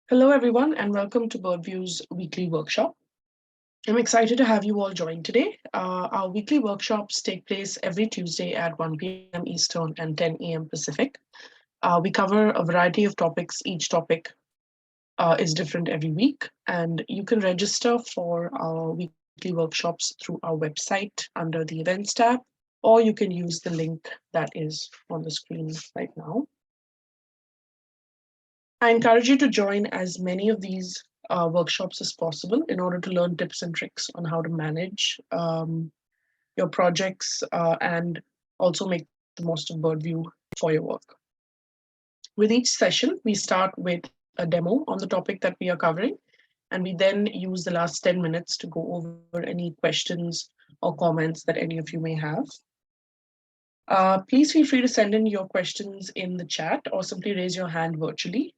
Hello, everyone, and welcome to Birdview's weekly workshop. I'm excited to have you all join today. Our weekly workshops take place every Tuesday at 1 p.m. Eastern and 10 a.m. Pacific. We cover a variety of topics. Each topic is different every week, and you can register for our weekly workshops through our website under the Events tab, or you can use the link that is on the screen right now. I encourage you to join as many of these workshops as possible in order to learn tips and tricks on how to manage your projects and also make the most of Birdview for your work. With each session, we start with a demo on the topic that we are covering, and we then use the last 10 minutes to go over any questions or comments that any of you may have. Please feel free to send in your questions in the chat or simply raise your hand virtually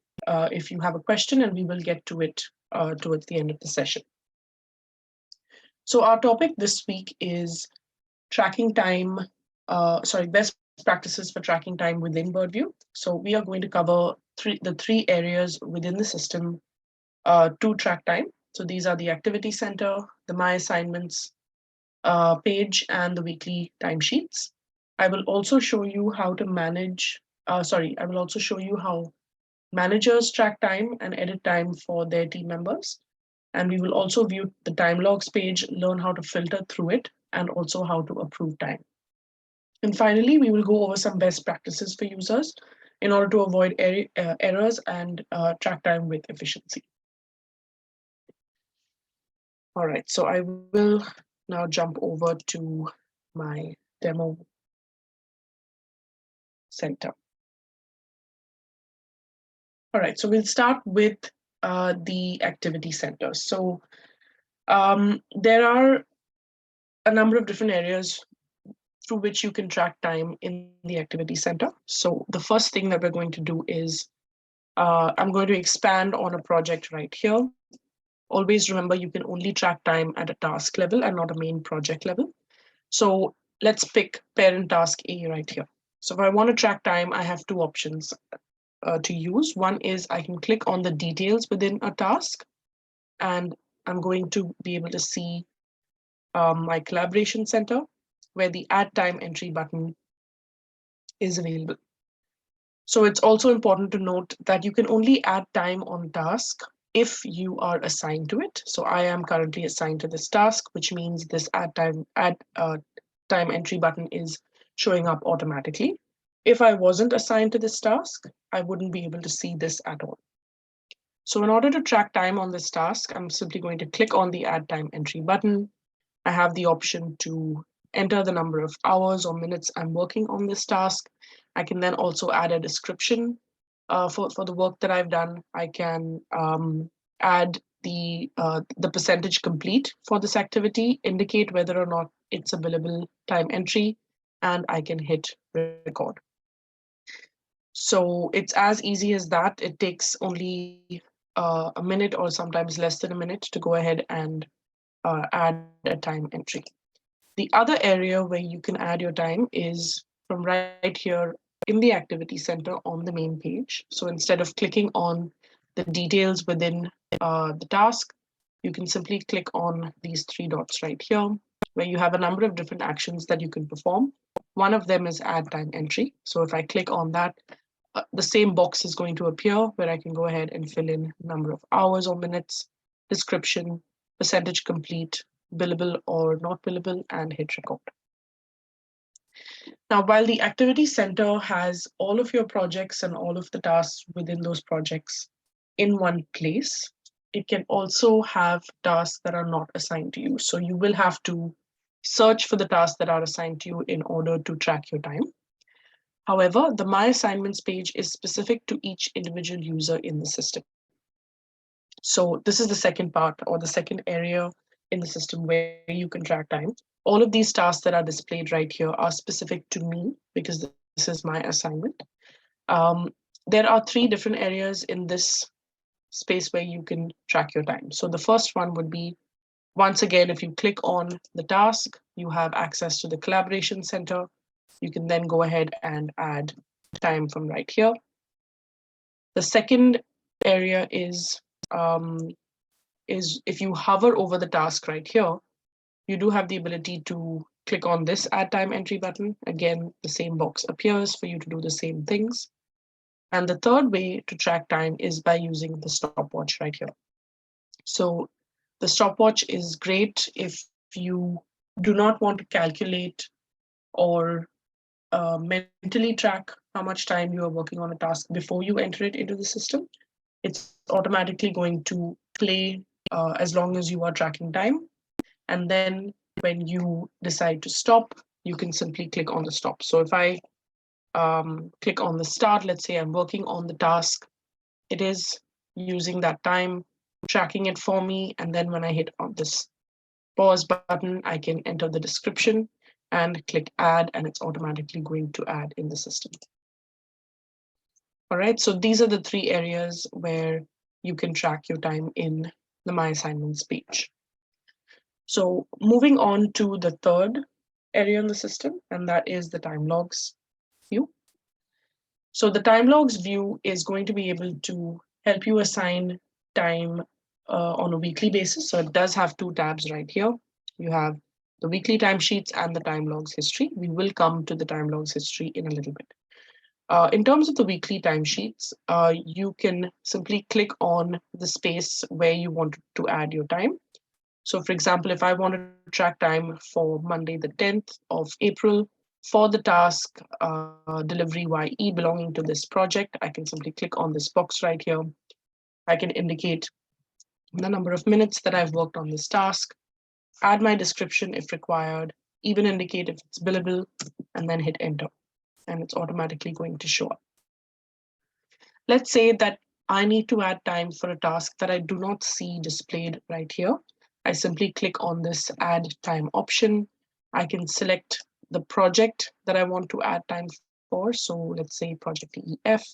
if you have a question, and we will get to it towards the end of the session. So our topic this week is tracking time, best practices for tracking time within Birdview. So we are going to cover the three areas within the system to track time. So these are the activity center, the My Assignments page, and the weekly timesheets. I will also show you how to manage, I will also show you how managers track time and edit time for their team members. And we will also view the time logs page, learn how to filter through it, and also how to approve time. And finally, we will go over some best practices for users in order to avoid errors and track time with efficiency. All right, so I will now jump over to my demo center. All right, so we'll start with the activity center. So there are a number of different areas through which you can track time in the activity center. So the first thing that we're going to do is I'm going to expand on a project right here. Always remember, you can only track time at a task level and not a main project level. So let's pick parent task A right here. So if I want to track time, I have two options to use. One is I can click on the details within a task, and I'm going to be able to see my collaboration center, where the add time entry button is available. So it's also important to note that you can only add time on task if you are assigned to it. So I am currently assigned to this task, which means this add time entry button is showing up automatically. If I wasn't assigned to this task, I wouldn't be able to see this at all. So in order to track time on this task, I'm simply going to click on the add time entry button. I have the option to enter the number of hours or minutes I'm working on this task. I can then also add a description for the work that I've done. I can add the percentage complete for this activity, indicate whether or not it's a billable time entry, and I can hit record. So it's as easy as that. It takes only a minute or sometimes less than a minute to go ahead and add a time entry. The other area where you can add your time is from right here in the activity center on the main page. So instead of clicking on the details within the task, you can simply click on these three dots right here, where you have a number of different actions that you can perform. One of them is add time entry. So if I click on that, the same box is going to appear where I can go ahead and fill in number of hours or minutes, description, percentage complete, billable or not billable, and hit record. Now, while the activity center has all of your projects and all of the tasks within those projects in one place, it can also have tasks that are not assigned to you. So you will have to search for the tasks that are assigned to you in order to track your time. However, the My Assignments page is specific to each individual user in the system. So this is the second part, or the second area in the system where you can track time. All of these tasks that are displayed right here are specific to me because this is my assignment. There are three different areas in this space where you can track your time. So the first one would be, once again, if you click on the task, you have access to the collaboration center. You can then go ahead and add time from right here. The second area is if you hover over the task right here, you do have the ability to click on this add time entry button. Again, the same box appears for you to do the same things. And the third way to track time is by using the stopwatch right here. So the stopwatch is great if you do not want to calculate or mentally track how much time you are working on a task before you enter it into the system. It's automatically going to play as long as you are tracking time. And then when you decide to stop, you can simply click on the stop. So if I click on the start, let's say I'm working on the task, it is using that time, tracking it for me. And then when I hit on this pause button, I can enter the description and click add, and it's automatically going to add in the system. All right, so these are the three areas where you can track your time in the My Assignments page. So moving on to the third area in the system, and that is the time logs view. So the time logs view is going to be able to help you assign time on a weekly basis. So it does have two tabs right here. You have the weekly timesheets and the time logs history. We will come to the time logs history in a little bit. In terms of the weekly timesheets, you can simply click on the space where you want to add your time. So for example, if I wanted to track time for Monday, the 10th of April, for the task delivery YE belonging to this project, I can simply click on this box right here. I can indicate the number of minutes that I've worked on this task, add my description if required, even indicate if it's billable, and then hit enter. And it's automatically going to show up. Let's say that I need to add time for a task that I do not see displayed right here. I simply click on this add time option. I can select the project that I want to add time for. So let's say project EF.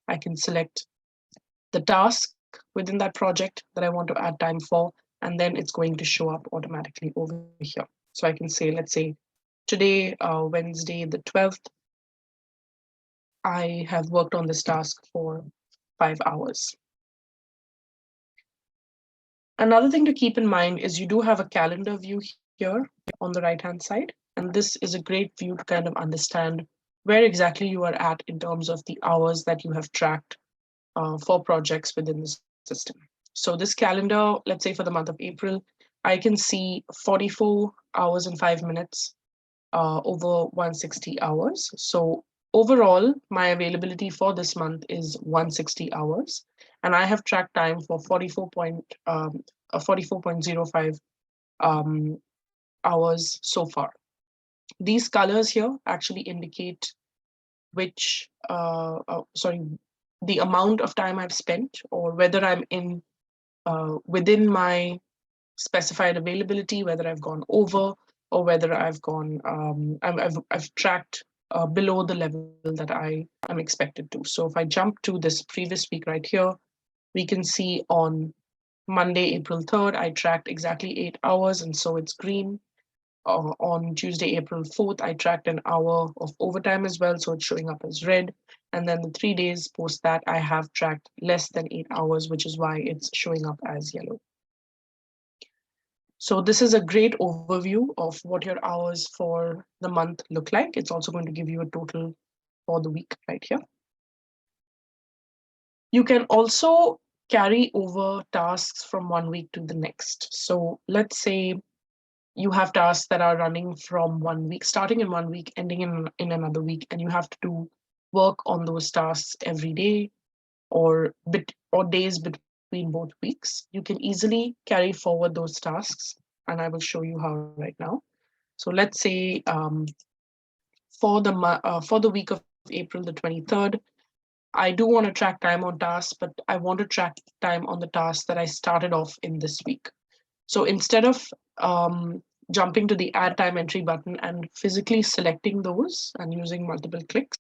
I can select the task within that project that I want to add time for, and then it's going to show up automatically over here. So I can say, let's say today, Wednesday, the 12th, I have worked on this task for 5 hours. Another thing to keep in mind is you do have a calendar view here on the right-hand side, and this is a great view to kind of understand where exactly you are at in terms of the hours that you have tracked for projects within the system. So this calendar, let's say for the month of April, I can see 44 hours and 5 minutes over 160 hours. So overall, my availability for this month is 160 hours, and I have tracked time for 44.05 hours so far. These colors here actually indicate which, the amount of time I've spent, or whether I'm in within my specified availability, whether I've gone over, or whether I've gone, I've tracked below the level that I am expected to. So if I jump to this previous week right here, we can see on Monday, April 3rd, I tracked exactly 8 hours, and so it's green. On Tuesday, April 4th, I tracked an hour of overtime as well, so it's showing up as red. And then the 3 days post that, I have tracked less than 8 hours, which is why it's showing up as yellow. So this is a great overview of what your hours for the month look like. It's also going to give you a total for the week right here. You can also carry over tasks from one week to the next. So let's say you have tasks that are running from 1 week, starting in 1 week, ending in another week, and you have to do work on those tasks every day or days between both weeks. You can easily carry forward those tasks, and I will show you how right now. So let's say for the week of April the 23rd, I do want to track time on tasks, but I want to track time on the tasks that I started off in this week. So instead of jumping to the add time entry button and physically selecting those and using multiple clicks,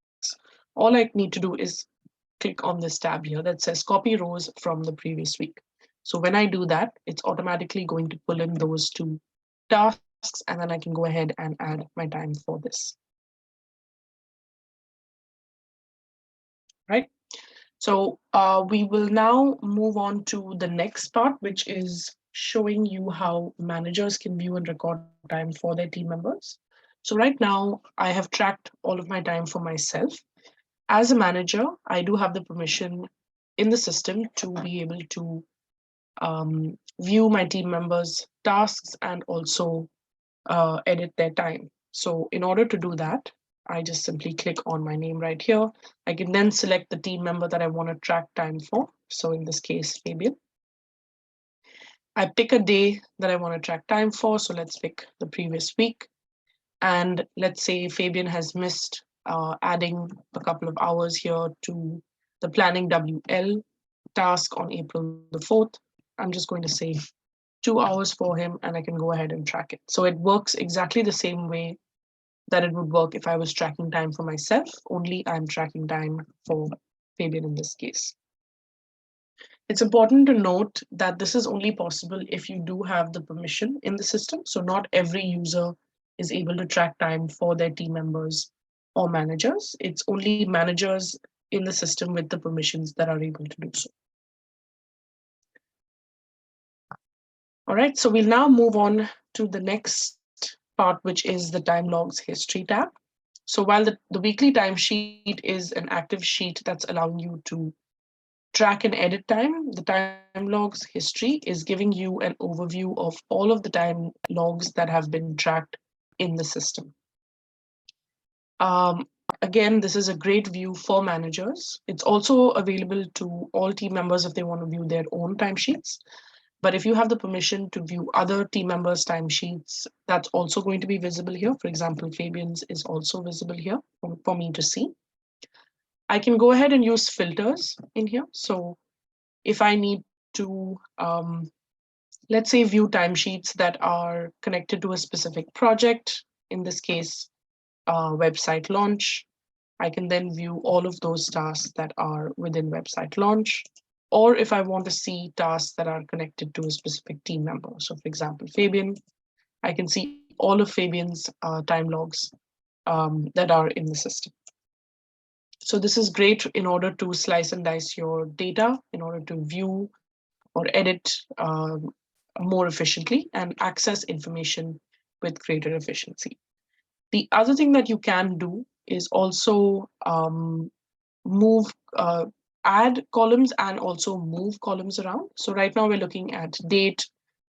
all I need to do is click on this tab here that says copy rows from the previous week. So when I do that, it's automatically going to pull in those two tasks, and then I can go ahead and add my time for this. Right? So we will now move on to the next part, which is showing you how managers can view and record time for their team members. So right now, I have tracked all of my time for myself. As a manager, I do have the permission in the system to be able to view my team members' tasks and also edit their time. So in order to do that, I just simply click on my name right here. I can then select the team member that I want to track time for. So in this case, Fabian. I pick a day that I want to track time for. So let's pick the previous week. And let's say Fabian has missed adding a couple of hours here to the planning WL task on April the 4th. I'm just going to say 2 hours for him and I can go ahead and track it. So it works exactly the same way that it would work if I was tracking time for myself, only I'm tracking time for Fabian in this case. It's important to note that this is only possible if you do have the permission in the system. So not every user is able to track time for their team members or managers. It's only managers in the system with the permissions that are able to do so. All right, so we'll now move on to the next part, which is the time logs history tab. So while the weekly timesheet is an active sheet that's allowing you to track and edit time, the time logs history is giving you an overview of all of the time logs that have been tracked in the system. Again, this is a great view for managers. It's also available to all team members if they want to view their own timesheets. But if you have the permission to view other team members' timesheets, that's also going to be visible here. For example, Fabian's is also visible here for me to see. I can go ahead and use filters in here. So if I need to, let's say, view timesheets that are connected to a specific project, in this case, website launch, I can then view all of those tasks that are within website launch. Or if I want to see tasks that are connected to a specific team member. So for example, Fabian, I can see all of Fabian's time logs that are in the system. So this is great in order to slice and dice your data, in order to view or edit more efficiently and access information with greater efficiency. The other thing that you can do is also move, add columns and also move columns around. So right now we're looking at date,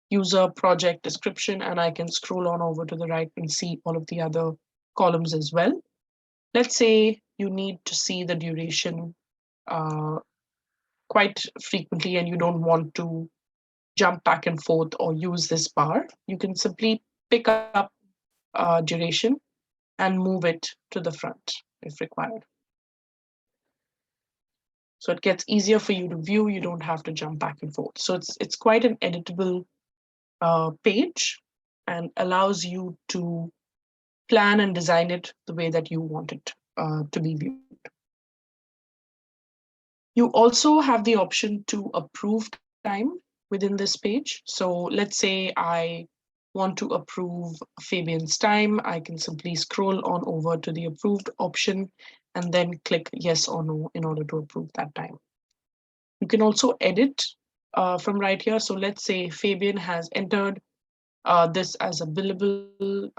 user, project, description, and I can scroll on over to the right and see all of the other columns as well. Let's say you need to see the duration quite frequently and you don't want to jump back and forth or use this bar. You can simply pick up duration and move it to the front if required. So it gets easier for you to view. You don't have to jump back and forth. So it's quite an editable page and allows you to plan and design it the way that you want it to be viewed. You also have the option to approve time within this page. So let's say I want to approve Fabian's time. I can simply scroll on over to the approved option and then click yes or no in order to approve that time. You can also edit from right here. So let's say Fabian has entered this as a billable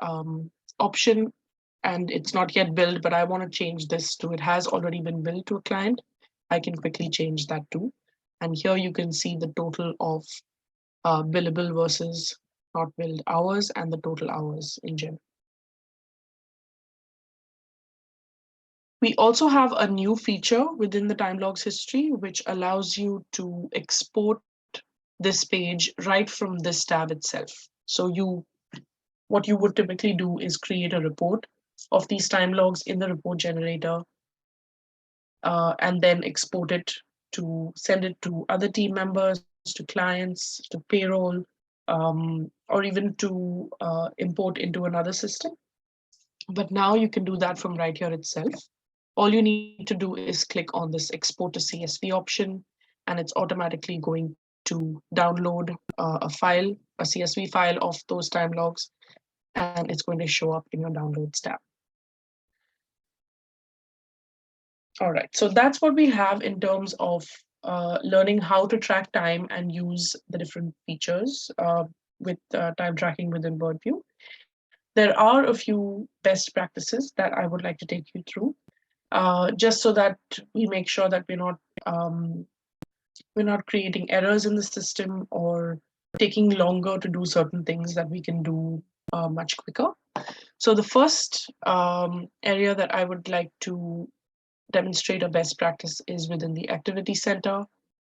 option and it's not yet billed, but I want to change this to it has already been billed to a client. I can quickly change that too. And here you can see the total of billable versus not billed hours and the total hours in general. We also have a new feature within the time logs history, which allows you to export this page right from this tab itself. So what you would typically do is create a report of these time logs in the report generator and then export it to send it to other team members, to clients, to payroll, or even to import into another system. But now you can do that from right here itself. All you need to do is click on this export to CSV option, and it's automatically going to download a file, a CSV file of those time logs, and it's going to show up in your downloads tab. All right, so that's what we have in terms of learning how to track time and use the different features with time tracking within Birdview. There are a few best practices that I would like to take you through, just so that we make sure that um, we're not creating errors in the system or taking longer to do certain things that we can do much quicker. So the first area that I would like to demonstrate a best practice is within the activity center,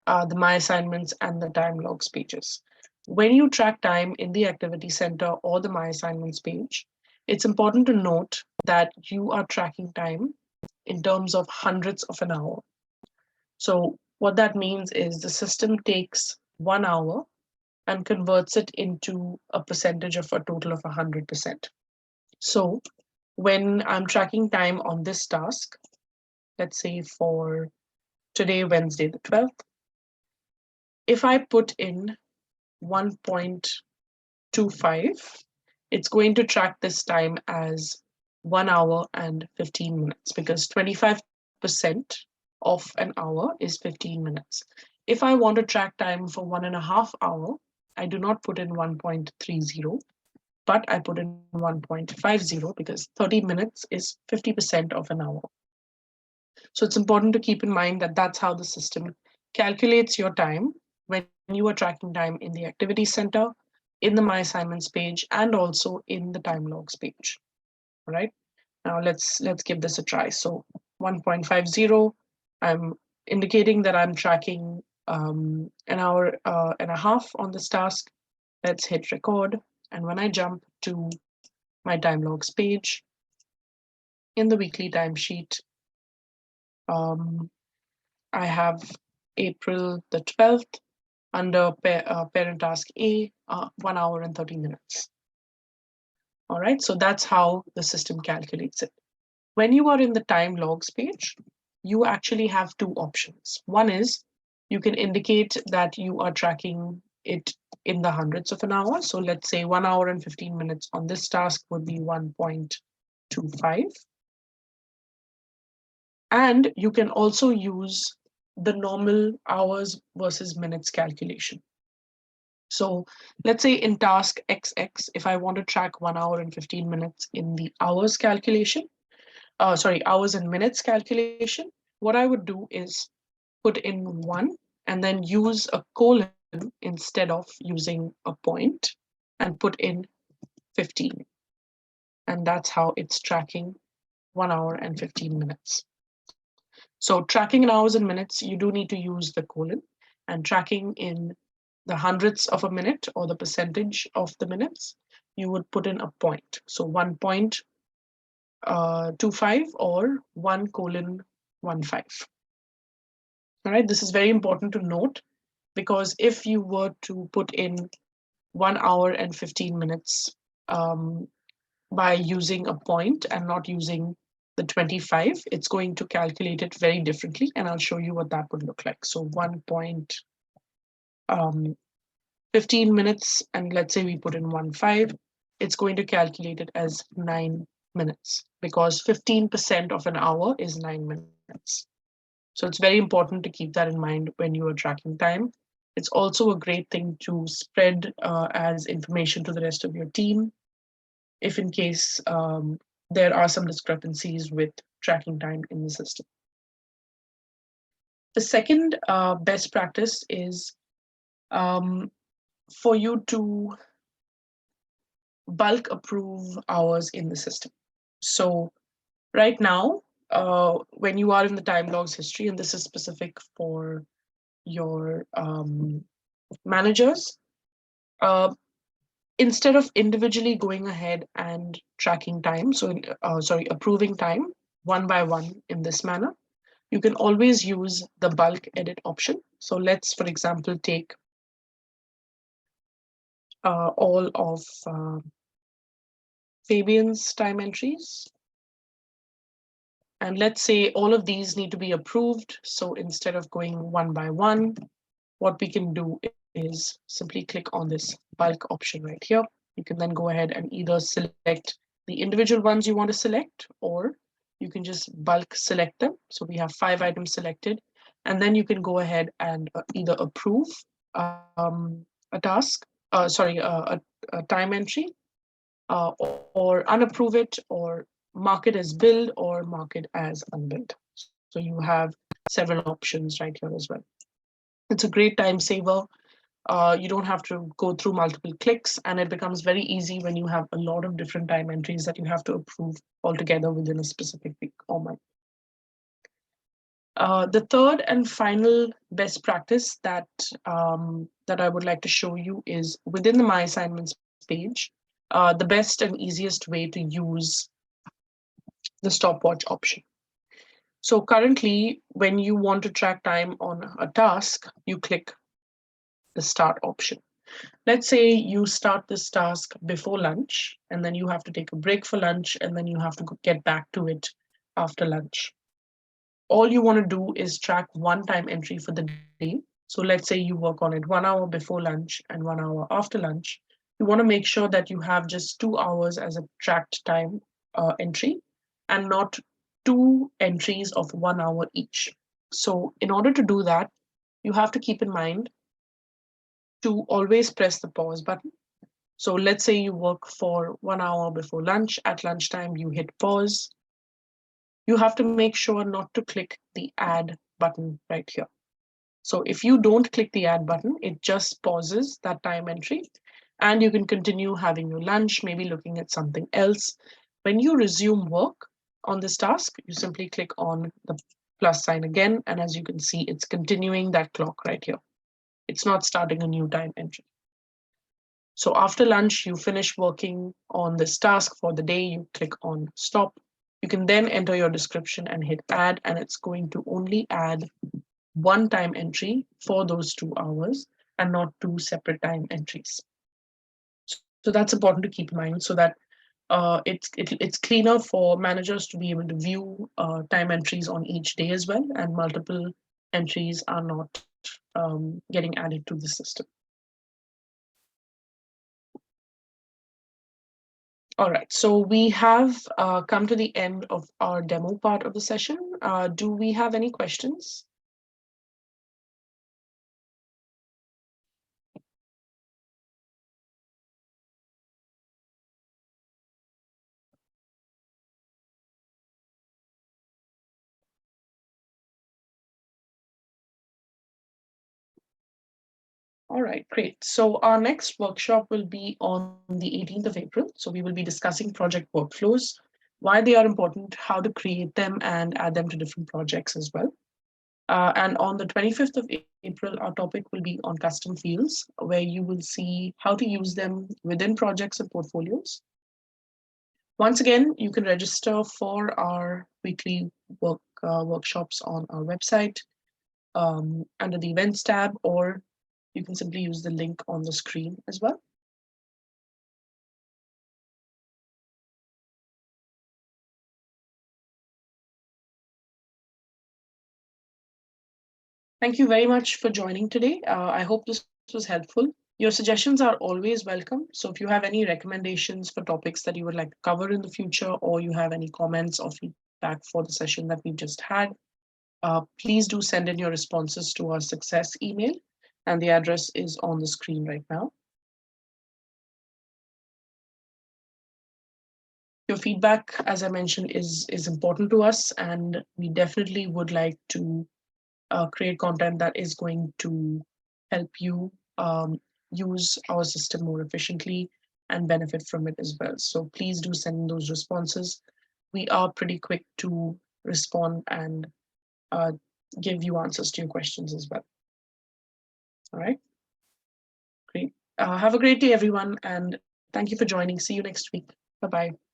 the My Assignments, and the time logs pages. When you track time in the activity center or the My Assignments page, it's important to note that you are tracking time in terms of hundredths of an hour. So what that means is the system takes 1 hour and converts it into a percentage of a total of 100%. So when I'm tracking time on this task, let's say for today, Wednesday the 12th, if I put in 1.25, it's going to track this time as 1 hour and 15 minutes because 25% of an hour is 15 minutes. If I want to track time for 1.5 hours, I do not put in 1.30, but I put in 1.50 because 30 minutes is 50% of an hour. So it's important to keep in mind that that's how the system calculates your time when you are tracking time in the activity center, in the My Assignments page, and also in the time logs page. All right. Now let's give this a try. So 1.50, I'm indicating that I'm tracking an hour and a half on this task. Let's hit record. And when I jump to my time logs page in the weekly timesheet, um, I have April the 12th under parent task A, 1 hour and 30 minutes. All right, so that's how the system calculates it. When you are in the time logs page, you actually have two options. One is you can indicate that you are tracking it in the hundredths of an hour. So let's say 1 hour and 15 minutes on this task would be 1.25. And you can also use the normal hours versus minutes calculation. So let's say in task XX, if I want to track 1 hour and 15 minutes in the hours calculation, hours and minutes calculation, what I would do is put in 1 and then use a colon instead of using a point and put in 15. And that's how it's tracking 1 hour and 15 minutes. So tracking in hours and minutes, you do need to use the colon, and tracking in the hundredths of a minute or the percentage of the minutes, you would put in a point. So 1.25 or 1:15. All right, this is very important to note because if you were to put in 1 hour and 15 minutes by using a point and not using the 25, it's going to calculate it very differently. And I'll show you what that would look like. So 1.15 minutes, and let's say we put in 1.5, it's going to calculate it as 9 minutes because 15% of an hour is 9 minutes. So it's very important to keep that in mind when you are tracking time. It's also a great thing to spread as information to the rest of your team if in case there are some discrepancies with tracking time in the system. The second best practice is for you to bulk approve hours in the system. So right now, when you are in the time logs history, and this is specific for your managers, instead of individually going ahead and tracking time, approving time one by one in this manner, you can always use the bulk edit option. So let's, for example, take all of Fabian's time entries. And let's say all of these need to be approved. So instead of going one by one, what we can do is simply click on this bulk option right here. You can then go ahead and either select the individual ones you want to select, or you can just bulk select them. So we have 5 items selected, and then you can go ahead and either approve a task, a time entry, or unapprove it, or mark it as billed, or mark it as unbilled. So you have several options right here as well. It's a great time saver. You don't have to go through multiple clicks, and it becomes very easy when you have a lot of different time entries that you have to approve altogether within a specific week or month. The third and final best practice that I would like to show you is within the My Assignments page, the best and easiest way to use the stopwatch option. So currently, when you want to track time on a task, you click the start option. Let's say you start this task before lunch, and then you have to take a break for lunch, and then you have to get back to it after lunch. All you want to do is track one time entry for the day. So let's say you work on it 1 hour before lunch and 1 hour after lunch. You want to make sure that you have just 2 hours as a tracked time entry, and not 2 entries of 1 hour each. So in order to do that, you have to keep in mind to always press the pause button. So let's say you work for 1 hour before lunch. At lunchtime, you hit pause. You have to make sure not to click the add button right here. So if you don't click the add button, it just pauses that time entry, and you can continue having your lunch, maybe looking at something else. When you resume work on this task, you simply click on the plus sign again, and as you can see, it's continuing that clock right here. It's not starting a new time entry. So after lunch, you finish working on this task for the day, you click on stop. You can then enter your description and hit add, and it's going to only add one time entry for those 2 hours and not 2 separate time entries. So that's important to keep in mind, so that it's cleaner for managers to be able to view time entries on each day as well, and multiple entries are not getting added to the system. All right, so we have come to the end of our demo part of the session. Do we have any questions? All right, great. So our next workshop will be on the 18th of April. So we will be discussing project workflows, why they are important, how to create them, and add them to different projects as well. And on the 25th of April, our topic will be on custom fields, where you will see how to use them within projects and portfolios. Once again, you can register for our weekly workshops on our website under the events tab, or you can simply use the link on the screen as well. Thank you very much for joining today. I hope this was helpful. Your suggestions are always welcome. So if you have any recommendations for topics that you would like to cover in the future, or you have any comments or feedback for the session that we just had, please do send in your responses to our success email, and the address is on the screen right now. Your feedback, as I mentioned, is important to us, and we definitely would like to create content that is going to help you use our system more efficiently and benefit from it as well. So please do send those responses. We are pretty quick to respond and give you answers to your questions as well. All right, great. Have a great day, everyone, and thank you for joining. See you next week. Bye-bye.